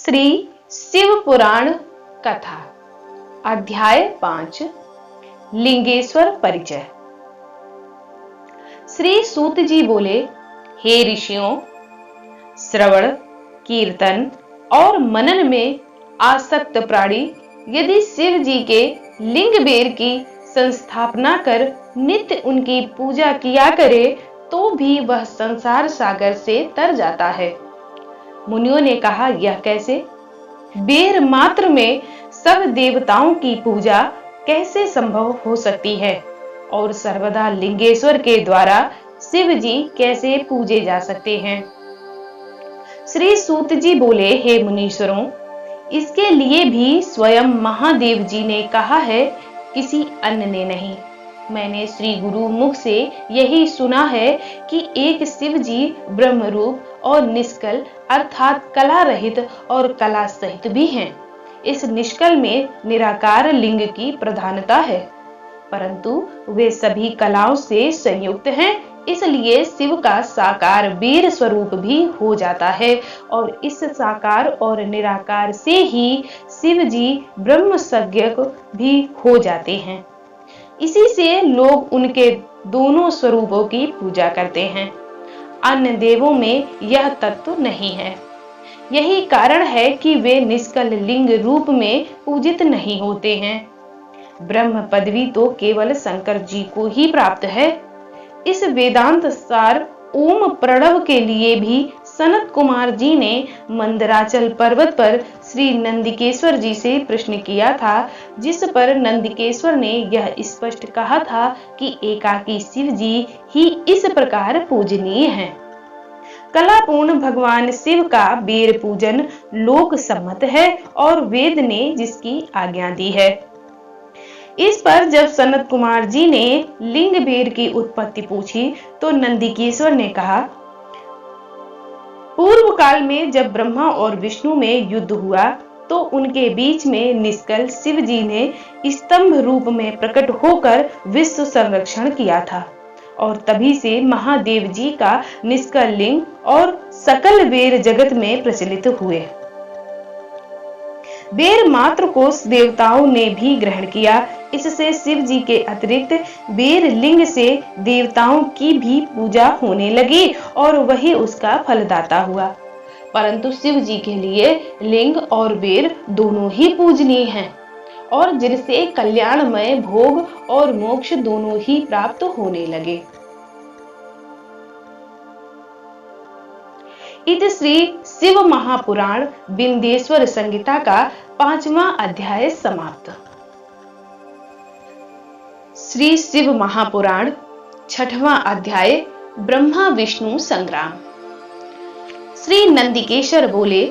श्री शिव पुराण कथा अध्याय 5 लिंगेश्वर परिचय। श्री सूत जी बोले, हे ऋषियों, श्रवण, कीर्तन और मनन में आसक्त प्राणी यदि शिव जी के लिंग बेर की संस्थापना कर नित्य उनकी पूजा किया करे तो भी वह संसार सागर से तर जाता है। मुनियों ने कहा, यह कैसे? बेर मात्र में सब देवताओं की पूजा कैसे संभव हो सकती है और सर्वदा लिंगेश्वर के द्वारा शिव जी कैसे पूजे जा सकते हैं? श्री सूत जी बोले, हे मुनीश्वरों, इसके लिए भी स्वयं महादेव जी ने कहा है, किसी अन्य ने नहीं। मैंने श्री गुरु मुख से यही सुना है कि एक शिव जी ब्रह्म रूप और निष्कल अर्थात कला रहित और कला सहित भी हैं। इस निष्कल में निराकार लिंग की प्रधानता है, परंतु वे सभी कलाओं से संयुक्त हैं, इसलिए शिव का साकार वीर स्वरूप भी हो जाता है और इस साकार और निराकार से ही शिव जी ब्रह्म संज्ञक भी हो जाते हैं। इसी से लोग उनके दोनों स्वरूपों की पूजा करते हैं। अन्य देवों में यह तत्व नहीं है। यही कारण है कि वे निष्कल लिंग रूप में पूजित नहीं होते हैं। ब्रह्म पदवी तो केवल शंकर जी को ही प्राप्त है। इस वेदांत सार ओम प्रणव के लिए भी सनत कुमार जी ने मंदराचल पर्वत पर श्री नंदिकेश्वर जी से प्रश्न किया था, जिस पर नंदिकेश्वर ने यह स्पष्ट कहा था कि एकाकी शिव जी ही इस प्रकार पूजनीय हैं। कलापूर्ण भगवान शिव का बेर पूजन लोक सम्मत है और वेद ने जिसकी आज्ञा दी है। इस पर जब सनत कुमार जी ने लिंग बेर की उत्पत्ति पूछी तो नंदिकेश्वर ने कहा, पूर्व काल में जब ब्रह्मा और विष्णु में युद्ध हुआ तो उनके बीच में निष्कल शिव जी ने स्तंभ रूप में प्रकट होकर विश्व संरक्षण किया था और तभी से महादेव जी का निष्कल लिंग और सकल बेर जगत में प्रचलित हुए। बेर मात्र को देवताओं ने भी ग्रहण किया। इससे शिव जी के अतिरिक्त बेर लिंग से देवताओं की भी पूजा होने लगी और वही उसका फलदाता हुआ। परंतु शिव जी के लिए लिंग और बेर दोनों ही पूजनीय हैं और जिनसे कल्याणमय भोग और मोक्ष दोनों ही प्राप्त होने लगे। इत श्री शिव महापुराण बिंदेश्वर संहिता का 5वां अध्याय समाप्त। श्री शिव महापुराण 6वां अध्याय ब्रह्मा विष्णु संग्राम। श्री नंदिकेश्वर बोले,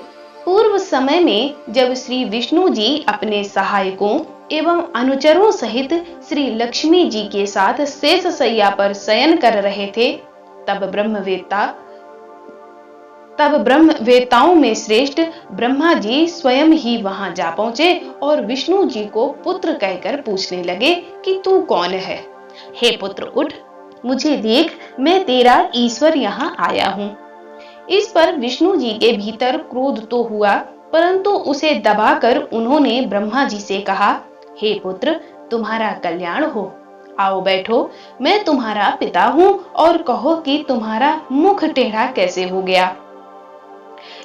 पूर्व समय में जब श्री विष्णु जी अपने सहायकों एवं अनुचरों सहित श्री लक्ष्मी जी के साथ शेष शैया पर शयन कर रहे थे, तब ब्रह्मवेत्ताओं में श्रेष्ठ ब्रह्मा जी स्वयं ही वहां जा पहुंचे और विष्णु जी को पुत्र कहकर पूछने लगे कि तू कौन है? हे पुत्र, उठ, मुझे देख, मैं तेरा ईश्वर यहाँ आया हूँ। इस पर विष्णु जी के भीतर क्रोध तो हुआ, परंतु उसे दबाकर उन्होंने ब्रह्मा जी से कहा, हे पुत्र, तुम्हारा कल्याण हो, आओ बैठो, मैं तुम्हारा पिता हूँ और कहो कि तुम्हारा मुख टेढ़ा कैसे हो गया।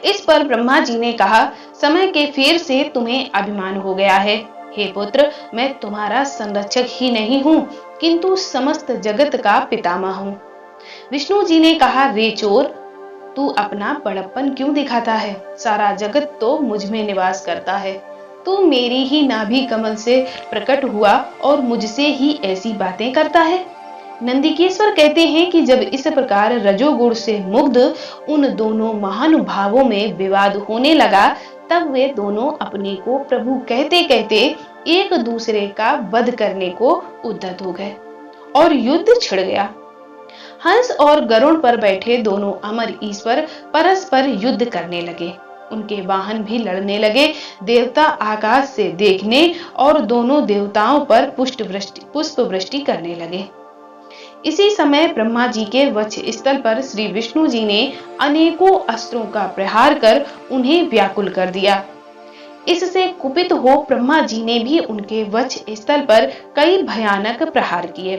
इस पर ब्रह्मा जी ने कहा, समय के फेर से तुम्हें अभिमान हो गया है। हे पुत्र, मैं तुम्हारा संरक्षक ही नहीं हूँ, किंतु समस्त जगत का पितामह हूँ। विष्णु जी ने कहा, रे चोर, तू अपना बड़प्पन क्यों दिखाता है? सारा जगत तो मुझ में निवास करता है। तू मेरी ही नाभि कमल से प्रकट हुआ और मुझसे ही ऐसी बातें करता है। नंदिकेश्वर कहते हैं कि जब इस प्रकार रजोगुण से मुग्ध उन दोनों महानुभावों में विवाद होने लगा, तब वे दोनों अपने को प्रभु कहते कहते एक दूसरे का वध करने को उद्यत हो गए और युद्ध छिड़ गया। हंस और गरुड़ पर बैठे दोनों अमर ईश्वर परस्पर युद्ध करने लगे। उनके वाहन भी लड़ने लगे। देवता आकाश से देखने और दोनों देवताओं पर पुष्प वृष्टि करने लगे। इसी समय ब्रह्मा जी के वक्ष स्थल पर श्री विष्णु जी ने अनेकों अस्त्रों का प्रहार कर उन्हें व्याकुल कर दिया। इससे कुपित हो ब्रह्मा जी ने भी उनके वक्ष स्थल पर कई भयानक प्रहार किए।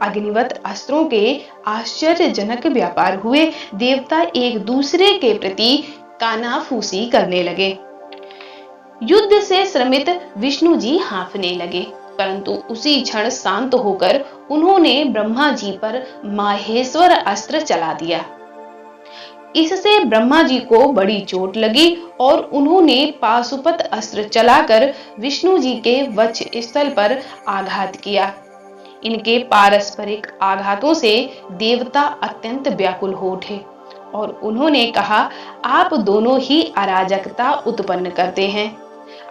अग्निवत अस्त्रों के आश्चर्यजनक व्यापार हुए। देवता एक दूसरे के प्रति कानाफूसी करने लगे। युद्ध से श्रमित विष्णु जी हाँफने लगे, परंतु उसी क्षण शांत होकर उन्होंने ब्रह्मा जी पर माहेश्वर अस्त्र चला दिया। इससे ब्रह्मा जी को बड़ी चोट लगी और उन्होंने पाशुपत अस्त्र चलाकर विष्णु जी के वक्ष स्थल पर आघात किया। इनके पारस्परिक आघातों से देवता अत्यंत व्याकुल हो उठे और उन्होंने कहा, आप दोनों ही अराजकता उत्पन्न करते हैं।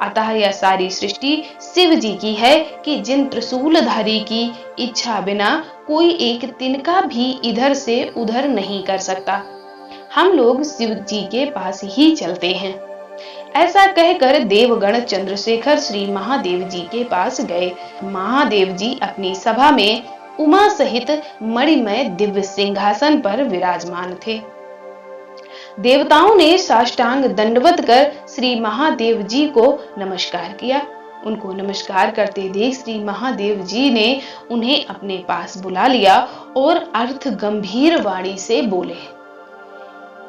अतः यह सारी सृष्टि शिव जी की है कि जिन त्रिशूलधारी की इच्छा बिना कोई एक तिनका भी इधर से उधर नहीं कर सकता। हम लोग शिव जी के पास ही चलते हैं। ऐसा कहकर देवगण चंद्रशेखर श्री महादेव जी के पास गए। महादेव जी अपनी सभा में उमा सहित मणिमय दिव्य सिंहासन पर विराजमान थे। देवताओं ने साष्टांग दंडवत कर श्री महादेव जी को नमस्कार किया। उनको नमस्कार करते देख श्री महादेव जी ने उन्हें अपने पास बुला लिया और अर्थ गंभीर वाणी से बोले।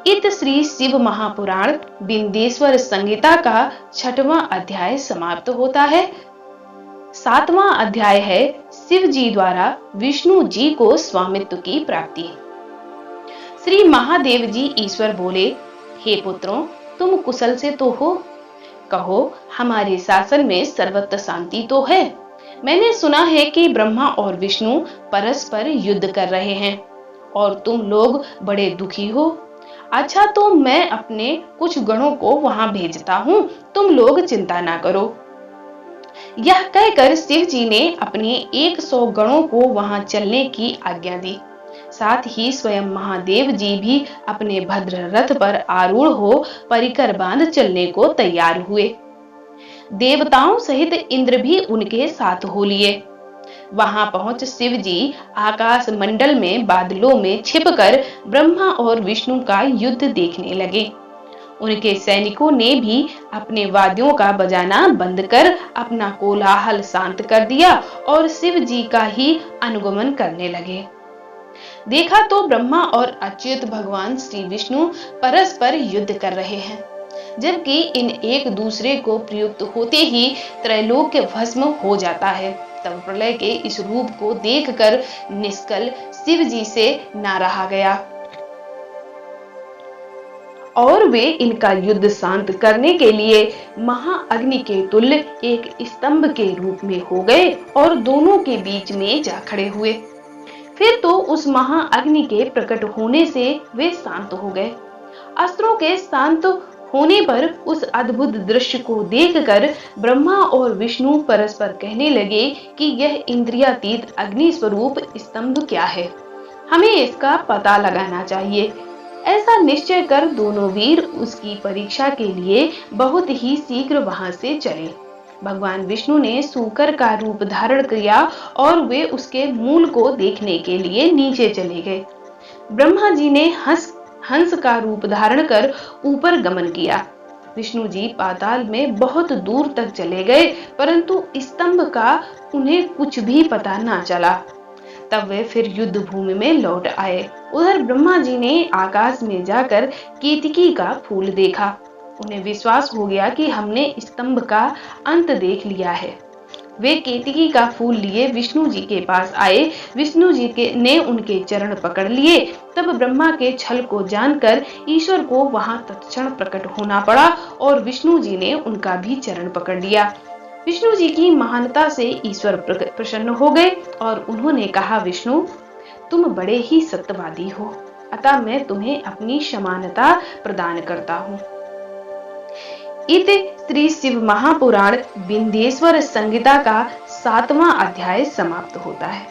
इत श्री शिव महापुराण बिंदेश्वर संहिता का 6वां अध्याय समाप्त होता है। 7वां अध्याय है शिव जी द्वारा विष्णु जी को स्वामित्व की प्राप्ति। श्री महादेव जी ईश्वर बोले, हे पुत्रों, तुम कुशल से तो हो? कहो, हमारे शासन में सर्वत्र शांति तो है। मैंने सुना है कि ब्रह्मा और विष्णु परस्पर युद्ध कर रहे हैं और तुम लोग बड़े दुखी हो। अच्छा, तो मैं अपने कुछ गणों को वहां भेजता हूं, तुम लोग चिंता ना करो। यह कहकर शिव जी ने अपने 100 गणों को वहां चलने की आज्ञा दी। साथ ही स्वयं महादेव जी भी अपने भद्र रथ पर आरूढ़ हो परिकर बांध चलने को तैयार हुए। देवताओं सहित इंद्र भी उनके साथ हो लिए। वहां पहुंच शिव जी आकाश मंडल में बादलों में छिपकर ब्रह्मा और विष्णु का युद्ध देखने लगे। उनके सैनिकों ने भी अपने वाद्यों का बजाना बंद कर अपना कोलाहल शांत कर दिया और शिव जी का ही अनुगमन करने लगे। देखा तो ब्रह्मा और अच्युत भगवान श्री विष्णु परस्पर युद्ध कर रहे हैं, जबकि इन एक दूसरे को प्रयुक्त होते ही त्रैलोक्य भस्म हो जाता है। तब प्रलय के इस रूप को देखकर निष्कल शिव जी से ना रहा गया और वे इनका युद्ध शांत करने के लिए महाअग्नि के तुल्य एक स्तंभ के रूप में हो गए और दोनों के बीच में जा खड़े हुए। फिर तो उस महाअग्नि के प्रकट होने से वे शांत हो गए। अस्त्रों के शांत होने पर उस अद्भुत दृश्य को देखकर ब्रह्मा और विष्णु परस्पर कहने लगे कि यह इंद्रियातीत अग्नि स्वरूप स्तंभ क्या है, हमें इसका पता लगाना चाहिए। ऐसा निश्चय कर दोनों वीर उसकी परीक्षा के लिए बहुत ही शीघ्र वहां से चले। भगवान विष्णु ने सूकर का रूप धारण किया और वे उसके मूल को देखने के लिए नीचे चले गए। ब्रह्मा जी ने हंस का रूप धारण कर ऊपर गमन किया। विष्णु जी पाताल में बहुत दूर तक चले गए, परंतु स्तंभ का उन्हें कुछ भी पता ना चला। तब वे फिर युद्ध भूमि में लौट आए। उधर ब्रह्मा जी ने आकाश में जाकर केतकी का फूल देखा। उन्हें विश्वास हो गया कि हमने स्तंभ का अंत देख लिया है। वे केतकी का फूल लिए विष्णु जी के पास आए। विष्णु जी ने उनके चरण पकड़ लिए। तब ब्रह्मा के छल को जानकर ईश्वर को वहां तत्क्षण प्रकट होना पड़ा और विष्णु जी ने उनका भी चरण पकड़ लिया। विष्णु जी की महानता से ईश्वर प्रसन्न हो गए और उन्होंने कहा, विष्णु, तुम बड़े ही सत्यवादी हो, अतः मैं तुम्हें अपनी समानता प्रदान करता हूँ। इति श्री शिव महापुराण बिंदेश्वर संहिता का 7वां अध्याय समाप्त होता है।